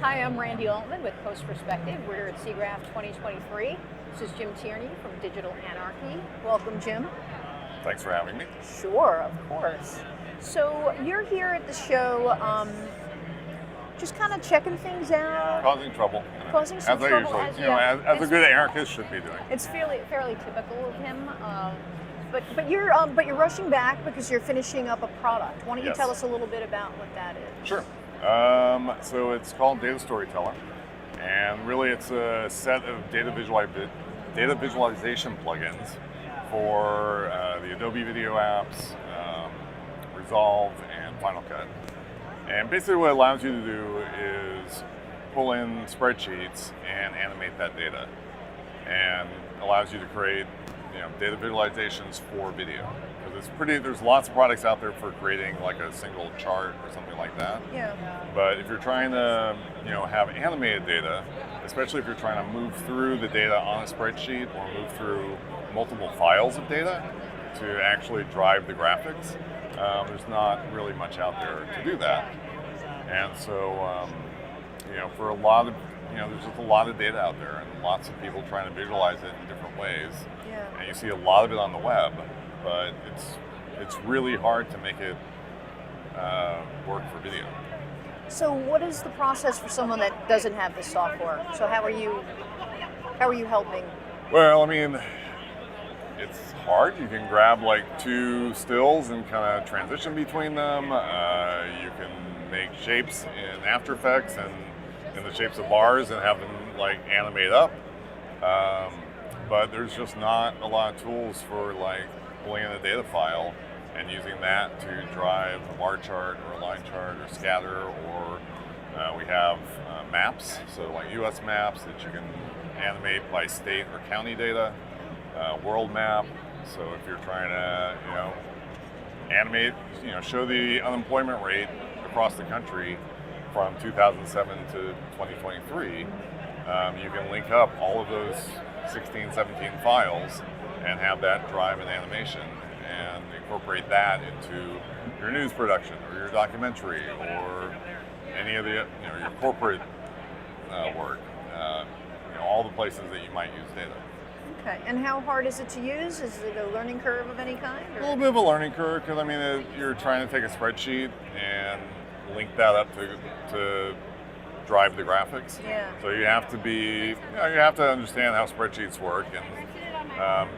Hi, I'm Randy Altman with Post Perspective. We're at SIGGRAPH 2023. This is Jim Tierney from Digital Anarchy. Welcome, Jim. Thanks for having me. Sure, of course. So you're here at the show, just kind of checking things out. Causing trouble. Causing some trouble. As a good anarchist should be doing. It's fairly typical of him. But you're rushing back because you're finishing up a product. Why don't you tell us a little bit about what that is? Sure. So it's called Data Storyteller, and really it's a set of data visualization plugins for the Adobe video apps, Resolve, and Final Cut. And basically what it allows you to do is pull in spreadsheets and animate that data, and allows you to create data visualizations for video. Because there's lots of products out there for creating like a single chart or something like that. Yeah. But if you're trying to have animated data, especially if you're trying to move through the data on a spreadsheet or move through multiple files of data to actually drive the graphics, there's not really much out there to do that. And so, for a lot of, there's just a lot of data out there and lots of people trying to visualize it in different ways. Yeah. And you see a lot of it on the web, but it's really hard to make it work for video. So what is the process for someone that doesn't have the software? So how are you helping? Well, I mean, it's hard. You can grab like two stills and kind of transition between them. You can make shapes in After Effects and in the shapes of bars and have them like animate up. But there's just not a lot of tools for like pulling in a data file and using that to drive a bar chart or a line chart or scatter, or we have maps, so like US maps that you can animate by state or county data, world map, so if you're trying to animate, show the unemployment rate across the country from 2007 to 2023, you can link up all of those 16, 17 files and have that drive an animation and incorporate that into your news production or your documentary or any of the your corporate work, all the places that you might use data. Okay, and how hard is it to use? Is it a learning curve of any kind? Or? A little bit of a learning curve, because I mean, you're trying to take a spreadsheet and link that up to drive the graphics. Yeah. So you have to be, you have to understand how spreadsheets work and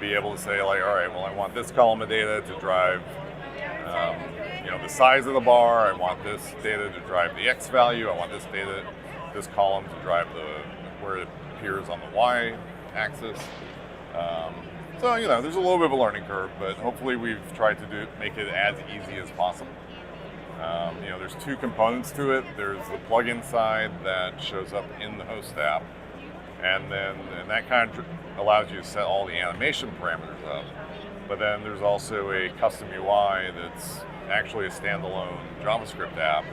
be able to say like, all right, well, I want this column of data to drive, the size of the bar. I want this data to drive the X value. I want this column to drive where it appears on the Y axis. So there's a little bit of a learning curve, but hopefully we've tried to make it as easy as possible. There's two components to it. There's the plugin side that shows up in the host app, and that kind of allows you to set all the animation parameters up. But then there's also a custom UI that's actually a standalone JavaScript app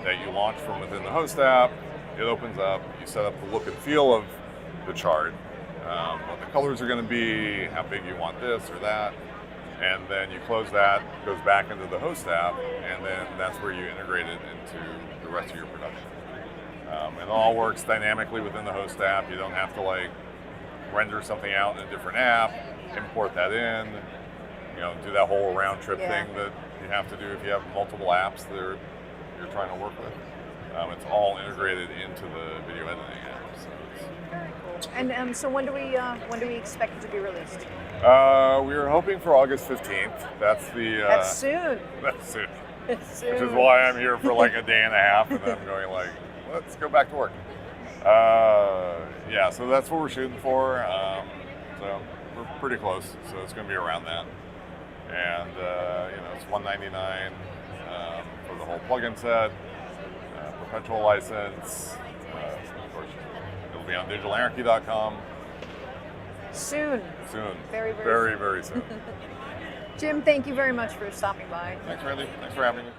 that you launch from within the host app. It opens up, you set up the look and feel of the chart, what the colors are going to be, how big you want this or that. And then you close that, it goes back into the host app, and then that's where you integrate it into the rest of your production. It all works dynamically within the host app. You don't have to like render something out in a different app, import that in, do that whole round trip thing that you have to do if you have multiple apps that you're trying to work with. It's all integrated into the video editing app. So very cool. And so when do we expect it to be released? We were hoping for August 15th. That's soon. That's soon. It's soon. Which is why I'm here for like a day and a half, and then I'm going like, let's go back to work. So that's what we're shooting for. So we're pretty close. So it's going to be around that. And it's $199 for the whole plugin set, perpetual license. Of course, it'll be on digitalanarchy.com. Soon. Very soon. Jim, thank you very much for stopping by. Thanks, Randy. Thanks for having me.